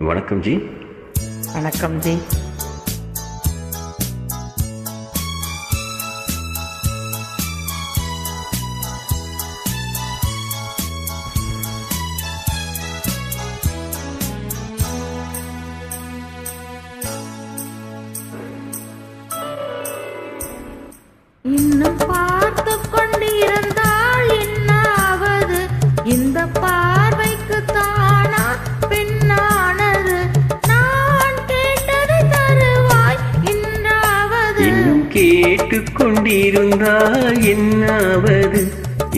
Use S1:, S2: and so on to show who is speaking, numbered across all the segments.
S1: வணக்கம் ஜி.
S2: வணக்கம் ஜி.
S3: இன்னும் பார்த்து கொண்டிருந்தால் என்னாவது? இந்த பார்வைக்கு தானா பெண்ணானது? நான் கேட்டதை தருவாய் இன்றாவது?
S1: இன்னும் கேட்டு கொண்டிருந்தால் என்னாவது?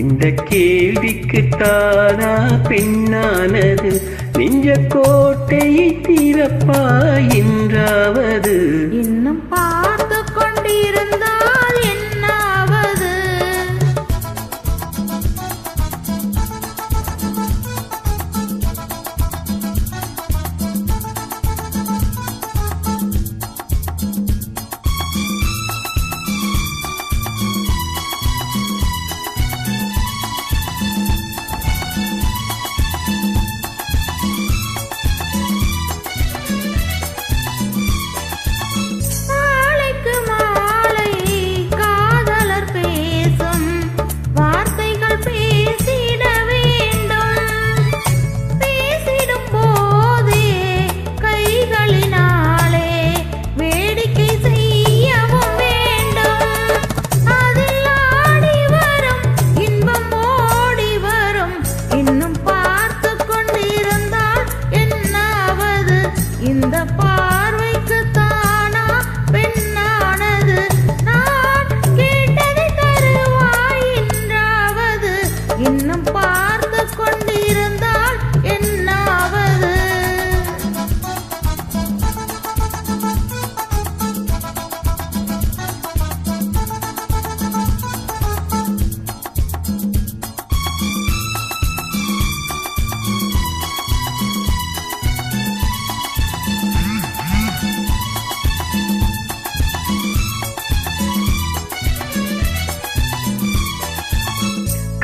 S1: இந்த கேள்விக்கு தானா பெண்ணானது? நெஞ்ச கோட்டையை திறப்பாய் என்றாவது?
S3: இன்னும் பார்த்து கொண்டிருந்தால் என்னாவது? இந்த பார்வைக்கு தானா பெண்ணானது? நான் கேட்டதை தருவாய் என்றாவது? இன்னும் பார்த்து கொண்டிருந்தால் என்னாவது?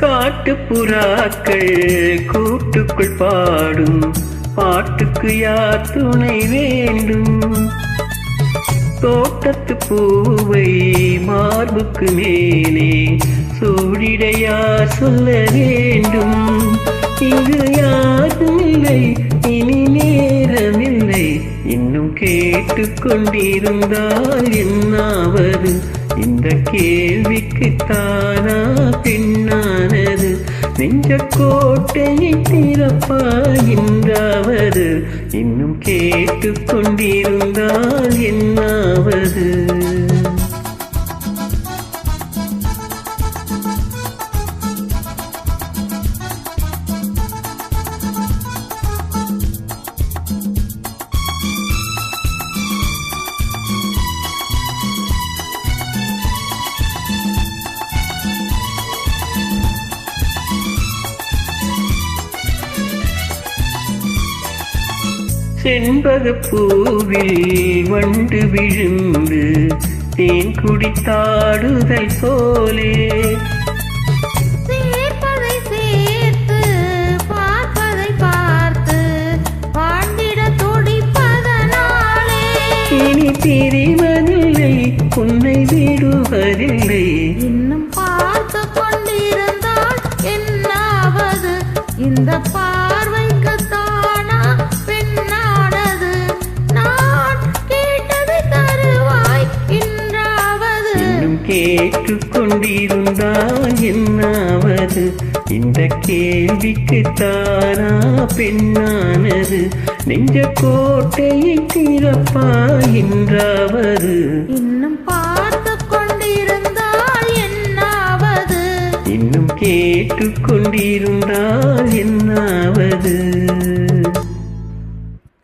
S1: காட்டுப்புறாக்கள் கூட்டுக்குள் பாடும் பாட்டுக்கு யார் துணை வேண்டும்? தோட்டத்து பூவை மார்புக்கு மேலே சூடிட யார் சொல்ல வேண்டும்? இங்கு யாரும் இல்லை, இனி நேரமில்லை. இன்னும் கேட்டு கொண்டிருந்தால் என்னாவது? இந்த கேள்விக்கு தானா பெண்ணானது? நெஞ்ச கோட்டையை திறப்பாயின்றாவது? இன்னும் கேட்டு கொண்டிருந்தால் என்னாவது? செண்பகப்பூவில் வண்டு விழுந்து தேன் குடித்தாடுதல் போலே
S3: சேர்ப்பதை சேர்த்து பார்ப்பதை பார்த்து வாழ்ந்திட துடிப்பதனாலே
S1: இனி பிரிவதில்லை, உன்னை விடுவதில்லை.
S3: இன்னும் பார்த்து கொண்டிருந்தால் என்னாவது? இந்த பார்வைக்கு தானா பெண்ணானது? நான் கேட்டதை தருவாய் இன்றாவது?
S1: இன்னும் கேட்டு கொண்டிருந்தால் என்னாவது? இந்த கேள்விக்கு தானா பெண்ணானது? நெஞ்ச கோட்டையை திறப்பாயின்றாவது?
S3: இன்னும் பார்த்து கொண்டிருந்தால் என்னாவது?
S1: இன்னும் கேட்டு கொண்டிருந்தால் என்னாவது?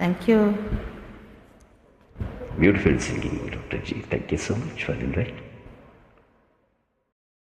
S2: Thank you.
S1: Beautiful singing, Dr. G. Thank you so much for the invite.